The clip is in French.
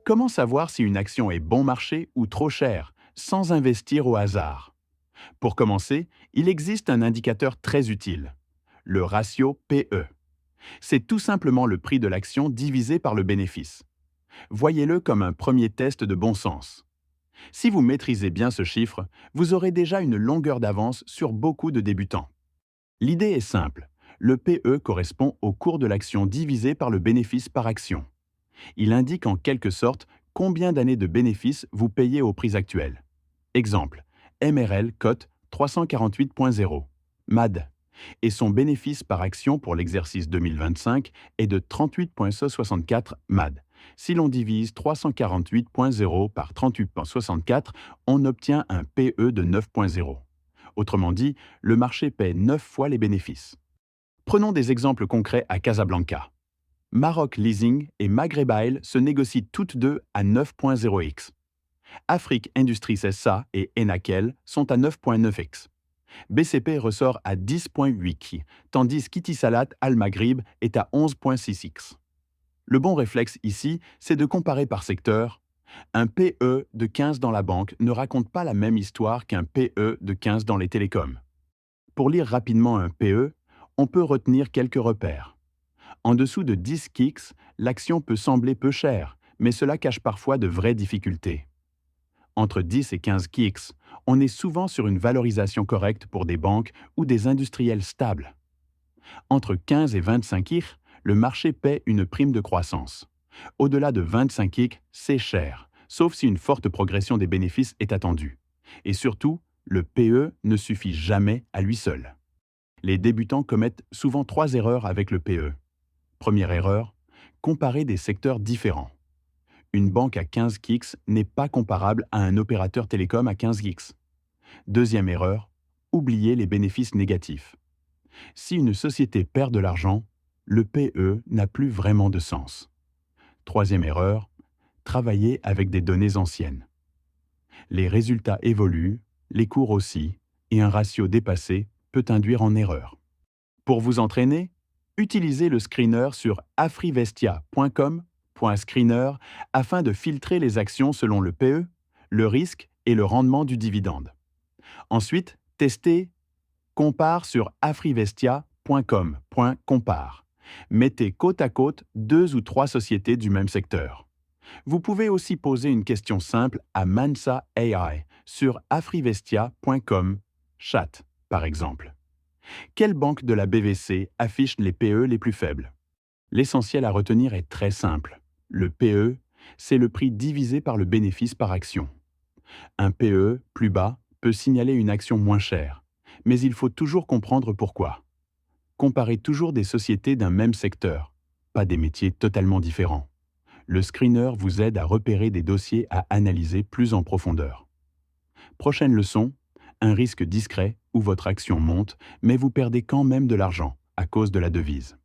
Comment savoir si une action est bon marché ou trop chère, sans investir au hasard? Pour commencer, il existe un indicateur très utile, le ratio PE. C'est tout simplement le prix de l'action divisé par le bénéfice. Voyez-le comme un premier test de bon sens. Si vous maîtrisez bien ce chiffre, vous aurez déjà une longueur d'avance sur beaucoup de débutants. L'idée est simple. Le PE correspond au cours de l'action divisé par le bénéfice par action. Il indique en quelque sorte combien d'années de bénéfices vous payez au prix actuel. Exemple, MRL cote 348.0, MAD, et son bénéfice par action pour l'exercice 2025 est de 38,64 MAD. Si l'on divise 348.0 par 38,64, on obtient un PE de 9,0. Autrement dit, le marché paie 9 fois les bénéfices. Prenons des exemples concrets à Casablanca. Maroc Leasing et Maghreb Oil se négocient toutes deux à 9,0x. Afrique Industries SA et Enakel sont à 9,9x. BCP ressort à 10,8x, tandis qu'Itisalat Al Maghrib est à 11,6x. Le bon réflexe ici, c'est de comparer par secteur. Un PE de 15 dans la banque ne raconte pas la même histoire qu'un PE de 15 dans les télécoms. Pour lire rapidement un PE, on peut retenir quelques repères. En dessous de 10 kicks, l'action peut sembler peu chère, mais cela cache parfois de vraies difficultés. Entre 10 et 15 kicks, on est souvent sur une valorisation correcte pour des banques ou des industriels stables. Entre 15 et 25 kicks, le marché paie une prime de croissance. Au-delà de 25 kicks, c'est cher, sauf si une forte progression des bénéfices est attendue. Et surtout, le PE ne suffit jamais à lui seul. Les débutants commettent souvent 3 erreurs avec le PE. Première erreur, comparer des secteurs différents. Une banque à 15 kicks n'est pas comparable à un opérateur télécom à 15 kicks. Deuxième erreur, oublier les bénéfices négatifs. Si une société perd de l'argent, le PE n'a plus vraiment de sens. Troisième erreur, travailler avec des données anciennes. Les résultats évoluent, les cours aussi, et un ratio dépassé peut induire en erreur. Pour vous entraîner, utilisez le screener sur afrivestia.com.screener afin de filtrer les actions selon le PE, le risque et le rendement du dividende. Ensuite, testez compare sur afrivestia.com.compare. Mettez côte à côte 2 ou 3 sociétés du même secteur. Vous pouvez aussi poser une question simple à Mansa AI sur afrivestia.com chat, par exemple. Quelle banque de la BVC affiche les PE les plus faibles? L'essentiel à retenir est très simple. Le PE, c'est le prix divisé par le bénéfice par action. Un PE plus bas peut signaler une action moins chère, mais il faut toujours comprendre pourquoi. Comparez toujours des sociétés d'un même secteur, pas des métiers totalement différents. Le screener vous aide à repérer des dossiers à analyser plus en profondeur. Prochaine leçon, un risque discret où votre action monte, mais vous perdez quand même de l'argent à cause de la devise.